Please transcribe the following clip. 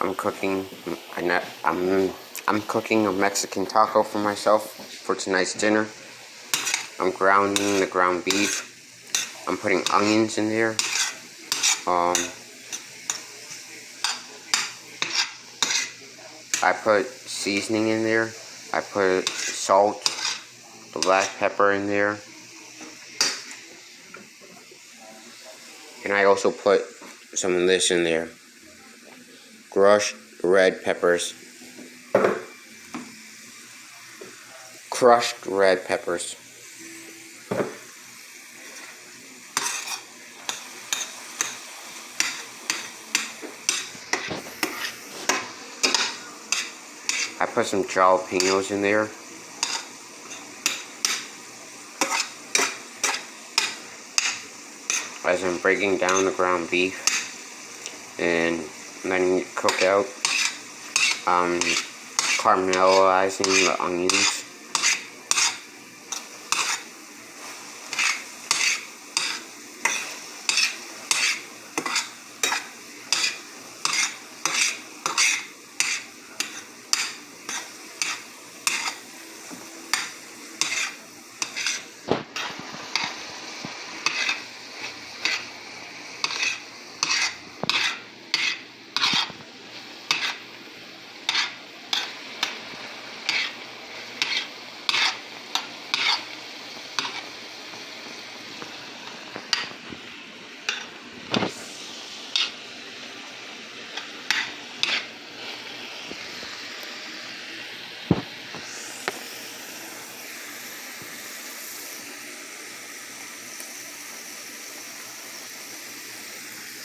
I'm cooking. I'm cooking a Mexican taco for myself for tonight's dinner. I'm grounding the ground beef. I'm putting onions in there. I put seasoning in there. I put salt, the black pepper in there. And I also put some of this in there. Crushed red peppers. Crushed red peppers. I put some jalapenos in there. As I'm breaking down the ground beef and letting it cook out, caramelizing the onions.